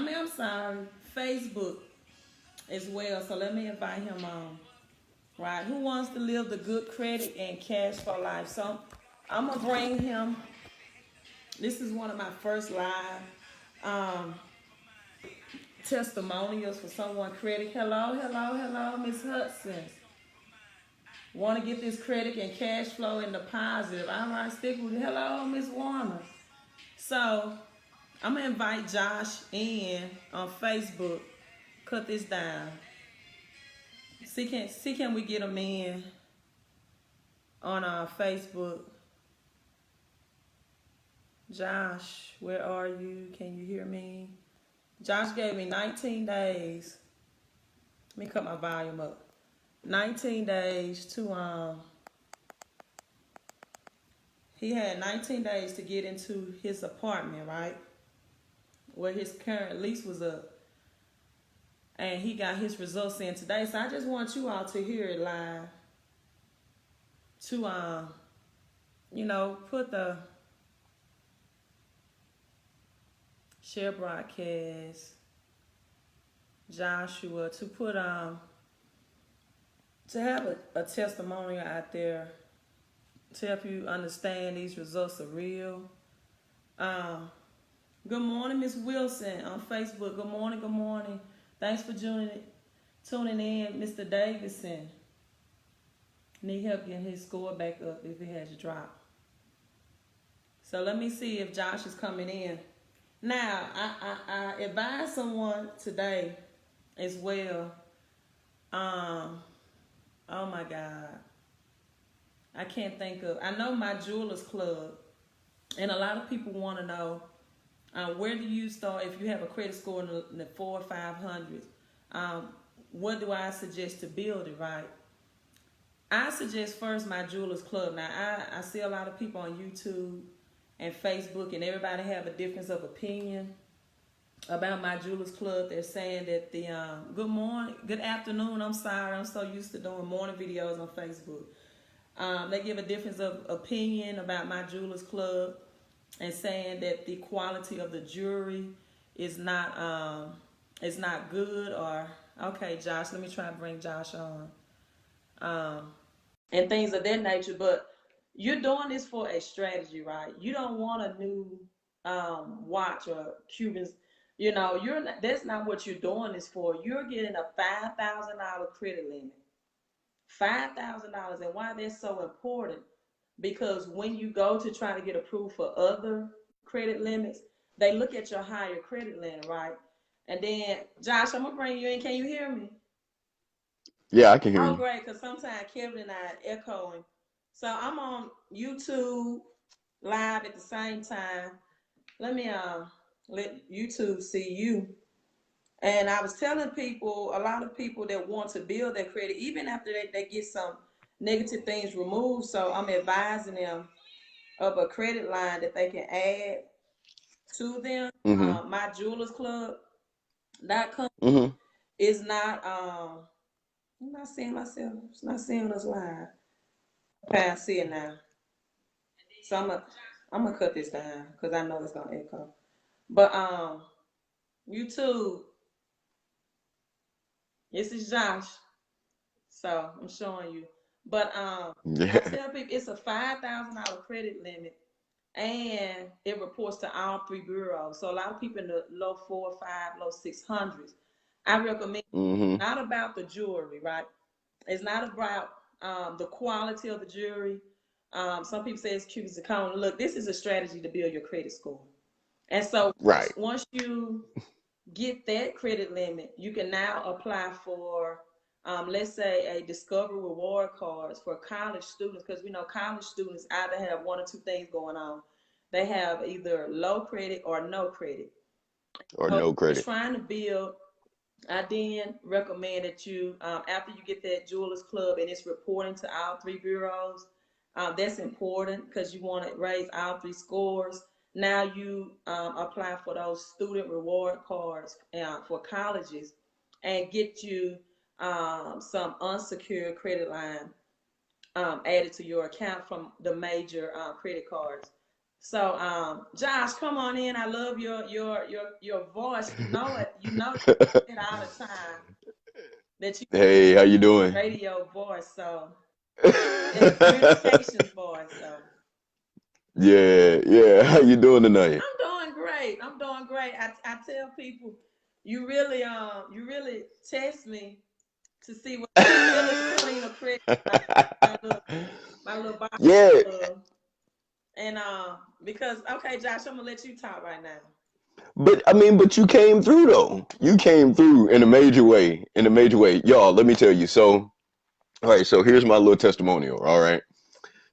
I'm sorry, Facebook as well. So let me invite him on. Right? Who wants to live the good credit and cash for life? So I'm gonna bring him. This is one of my first live um, testimonials for someone credit. Hello, hello, hello, Miss Hudson. Want to get this credit and cash flow in the positive. All right, stick with it. Hello, Miss Warner. So I'm gonna invite Josh in on Facebook. Cut this down. See can we get him in on our Facebook? Josh, where are you? Can you hear me? Josh gave me 19 days. Let me cut my volume up. 19 days to he had 19 days to get into his apartment, right? Where his current lease was up. And he got his results in today. So I just want you all to hear it live. To put the share broadcast Joshua to put to have a testimonial out there to help you understand these results are real. Good morning, Miss Wilson on Facebook. Good morning, good morning. Thanks for tuning in, Mr. Davidson. Need help getting his score back up if it has dropped. So let me see if Josh is coming in. Now, I advise someone today as well. Oh my God. I can't think of. I know my Jewelers Club, and a lot of people want to know where do you start if you have a credit score in the 400 or 500s. What do I suggest to build it, right? I suggest first my Jewelers Club. Now, I see a lot of people on YouTube and Facebook, and everybody have a difference of opinion about my Jewelers Club. They're saying that the good morning, good afternoon. I'm sorry, I'm so used to doing morning videos on Facebook. They give a difference of opinion about my Jewelers Club and saying that the quality of the jewelry is not good. Or okay, Josh, let me try to bring Josh on. And things of that nature. But you're doing this for a strategy, right? You don't want a new watch or Cubans. You're not, that's not what you're doing this for. You're getting a $5,000 credit limit. $5,000. And why that's so important? Because when you go to try to get approved for other credit limits, they look at your higher credit limit, right? And then, Josh, I'm gonna bring you in. Can you hear me? Yeah, I can hear Oh, you. great, because sometimes Kevin and I are echoing. So I'm on YouTube live at the same time. Let me let YouTube see you. And I was telling people, a lot of people that want to build their credit, even after they get some negative things removed. So I'm advising them of a credit line that they can add to them. Mhm. My Jewelers Club .com Mhm. is not I'm not seeing myself. It's not seeing us live. Okay, I see it now. So I'm gonna cut this down because I know it's gonna echo. But YouTube, this is Josh. So I'm showing you. But I Yeah. tell people it's a $5,000 credit limit, and it reports to all three bureaus. So a lot of people in the low 400, low 600s. I recommend Mhm. not about the jewelry, right? It's not about the quality of the jewelry. Some people say it's cute as a cone. Look, this is a strategy to build your credit score. And so Right. once you get that credit limit, you can now apply for, let's say, a Discover Reward cards for college students, because we know college students either have one or two things going on. They have either low credit or no credit. Or So no if you're credit. trying to build, I then recommend that you, after you get that Jewelers Club and it's reporting to all three bureaus, that's important because you want to raise all three scores. Now you apply for those student reward cards for colleges and get you some unsecured credit line added to your account from the major credit cards. So, Josh, come on in. I love your voice. You know it. You know it all the time that you Hey, how you doing? radio voice. So and communications voice. So Yeah, yeah. How you doing tonight? I'm doing great. I'm doing great. I tell people you really test me to see what really clean or credit my little box Yeah, of. And because okay, Josh, I'm gonna let you talk right now. but I mean, but you came through though. You came through in a major way. In a major way, y'all. Let me tell you. So, all right. So here's my little testimonial. All right.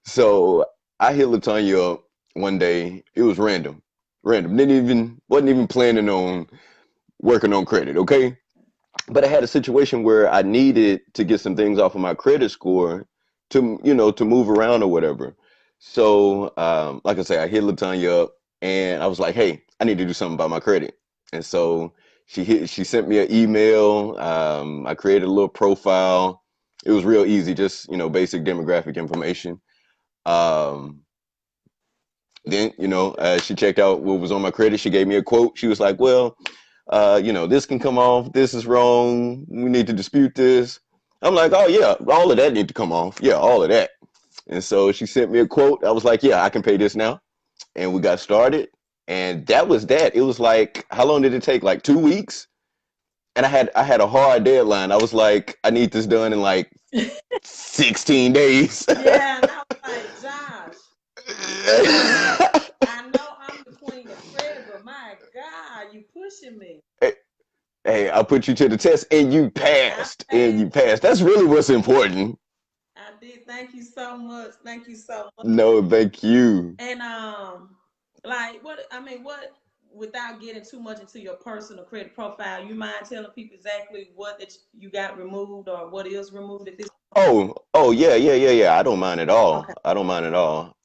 So I hit Latanya up one day. It was random. Random. Wasn't even planning on working on credit. Okay. But I had a situation where I needed to get some things off of my credit score to, to move around or whatever. So, like I say, I hit Latanya up and I was like, hey, I need to do something about my credit. And so she sent me an email. I created a little profile. It was real easy, just, basic demographic information. Um, then, she checked out what was on my credit. She gave me a quote. She was like, well, this can come off. This is wrong. We need to dispute this. I'm like, oh yeah, all of that need to come off. Yeah, all of that. And so she sent me a quote. I was like, yeah, I can pay this now. And we got started. And that was that. It was like, how long did it take? Like 2 weeks. And I had a hard deadline. I was like, I need this done in like 16 days. Yeah, and I was like, Josh, I know I'm the queen of credit, but my God, you pushing me. Hey, I put you to the test and you I passed. And passed. you passed. That's really what's important. I did. Thank you so much. Thank you so much. No, thank you. And like what I mean, what without getting too much into your personal credit profile, you mind telling people exactly what that you got removed or what is removed at this? Oh, yeah, yeah, yeah, yeah. I don't mind at all. Okay. I don't mind at all.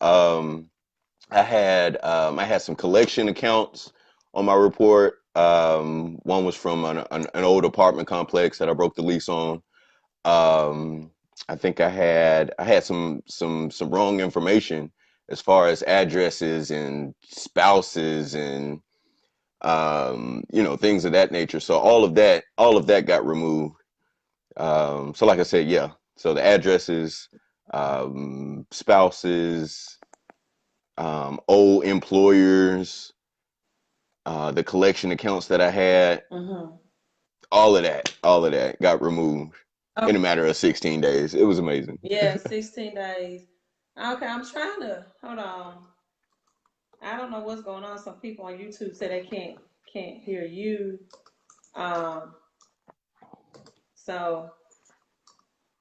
I had some collection accounts on my report. One was from an old apartment complex that I broke the lease on. Um, I think I had some wrong information as far as addresses and spouses and things of that nature. So all of that got removed. So like I said, yeah. So the addresses, spouses, old employers, the collection accounts that I had, Mm-hmm. all of that got removed in Okay. a matter of 16 days. It was amazing. Yeah, 16 days. Okay, I'm trying to hold on. I don't know what's going on. Some people on YouTube say they can't hear you. Um, so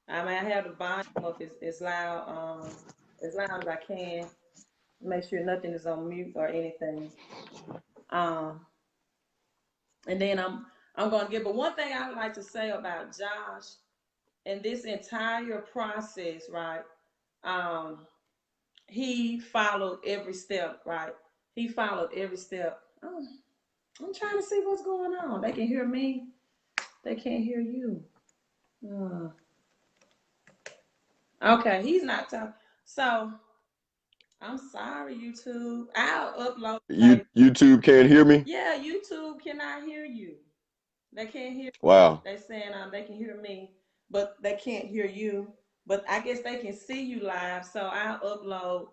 I mean I have the volume up as loud as loud as I can. Make sure nothing is on mute or anything. Um, and then I'm gonna give. But one thing I would like to say about Josh and this entire process, right? Um, he followed every step, right? He followed every step. Oh, I'm trying to see what's going on. They can hear me. They can't hear you. Uh, okay, he's not talking. So I'm sorry, YouTube. I'll upload You later. YouTube can't hear me? Yeah, YouTube cannot hear you. They can't hear you. Wow. They saying they can hear me, but they can't hear you. But I guess they can see you live. So I'll upload.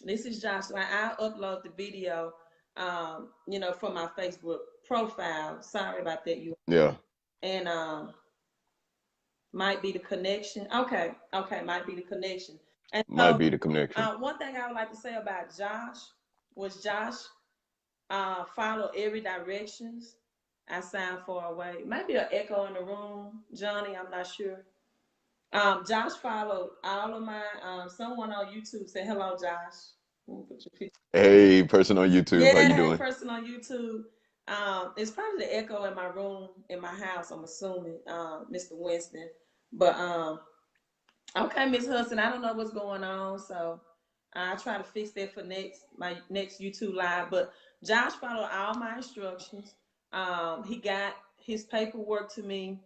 This is Joshua. I'll upload the video, from my Facebook profile. Sorry about that, you. Yeah, And might be the connection. Okay, might be the connection. And might so, be the connection. one thing I would like to say about Josh was Josh follow every directions. I sound far away. Maybe an echo in the room, Johnny. I'm not sure. Josh followed all of my. Someone on YouTube said, "Hello, Josh." Put your picture. Hey, person on YouTube, how Yeah, you that doing? person on YouTube. It's probably the echo in my room, in my house. I'm assuming, Mr. Winston. But okay, Miss Hudson, I don't know what's going on, so I try to fix that for my next YouTube live. But Josh followed all my instructions. He got his paperwork to me.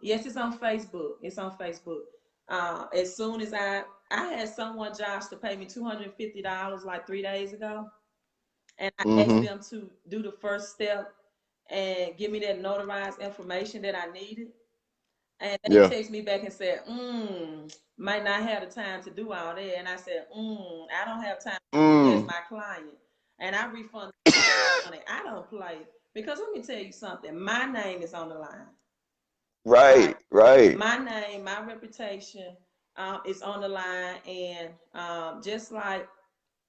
Yes, it's on Facebook. It's on Facebook. As soon as I had someone, Josh, to pay me $250 like 3 days ago, and I asked Mm-hmm. them to do the first step and give me that notarized information that I needed. And they Yeah. text me back and said, might not have the time to do all that. And I said, I don't have time to do as Mm. my client. And I refunded money. I don't play. Because let me tell you something. My name is on the line. Right. Right, right. My name, my reputation is on the line. And just like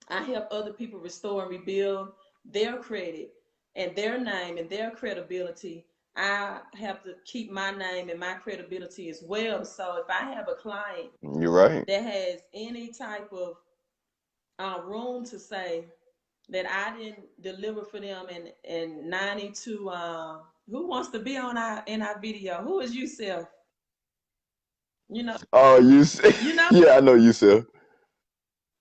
I help other people restore and rebuild their credit and their name and their credibility. I have to keep my name and my credibility as well. So if I have a client You're right. that has any type of room to say that I didn't deliver for them and 92 who wants to be on our in our video? Who is you, Self? You know, Oh, you know, yeah, I know Yusuf.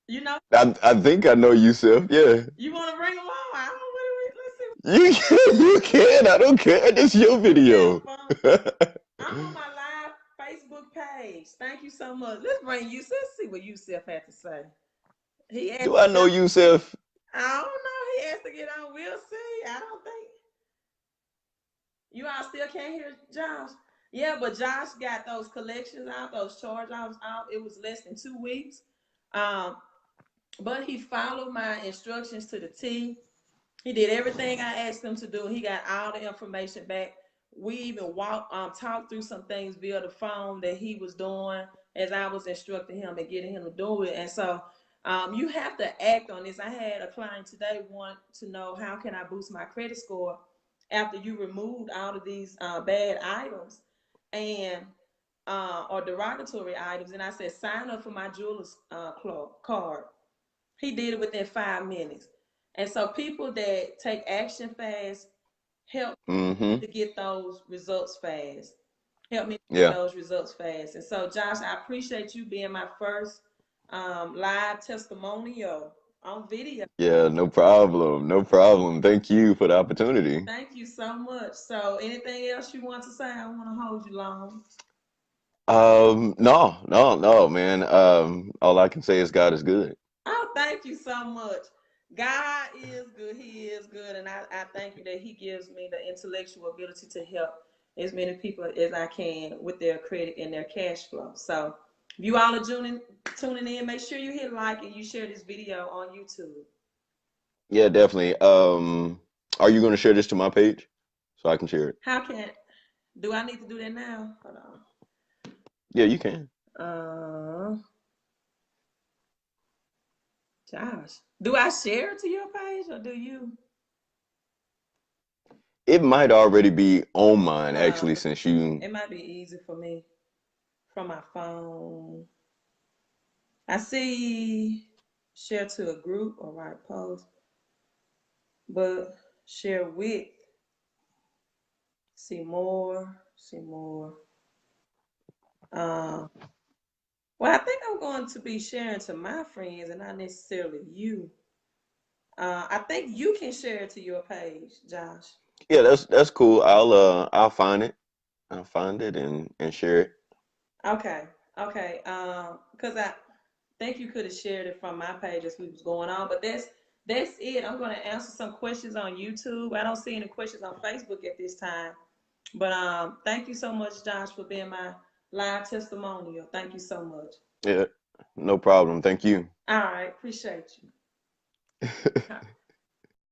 you know. I think I know Yusuf. Yeah. You want to bring them on? I don't really. Let's see. You can, you can. I don't care. It's your Let's have video. fun. I'm on my live Facebook page. Thank you so much. Let's bring Yusuf. Let's see what Yusuf had to say. He asked Do I to know get Yusuf? on. I don't know. He asked to get on. We'll see. I don't think you all still can't hear Josh. Yeah, but Josh got those collections out, those charge offs out. It was less than 2 weeks. Um, but he followed my instructions to the T. He did everything I asked him to do. He got all the information back. We even talked through some things via the phone that he was doing as I was instructing him and getting him to do it. And so you have to act on this. I had a client today want to know how can I boost my credit score after you removed all of these bad items and or derogatory items. And I said, sign up for my jeweler's card. He did it within 5 minutes. And so people that take action fast help Mm-hmm. to get those results fast. Help me get Yeah. those results fast. And so, Josh, I appreciate you being my first live testimonial on video. Yeah, no problem. No problem. Thank you for the opportunity. Thank you so much. So, anything else you want to say? I don't want to hold you long. No, no, no, man. All I can say is God is good. Oh, thank you so much. God is good. He is good. And I thank you that He gives me the intellectual ability to help as many people as I can with their credit and their cash flow. So, if you all are tuning in, make sure you hit like and you share this video on YouTube. Yeah, definitely. Are you going to share this to my page so I can share it? How can, do I need to do that now? Hold Yeah, you can. on. Josh, do I share it to your page or do you? It might already be on mine actually, Okay. since you. It might be easy for me from my phone. I see share to a group or write post, but share with, see more. Uh, well, I think I'm going to be sharing to my friends and not necessarily you. I think you can share it to your page, Josh. Yeah, that's cool. I'll find it. I'll find it and share it. Okay, okay. Because I think you could have shared it from my page as we was going on, but that's it. I'm going to answer some questions on YouTube. I don't see any questions on Facebook at this time. But thank you so much, Josh, for being my live testimonial. Thank you so much. Yeah, no problem. Thank you. All right, appreciate you.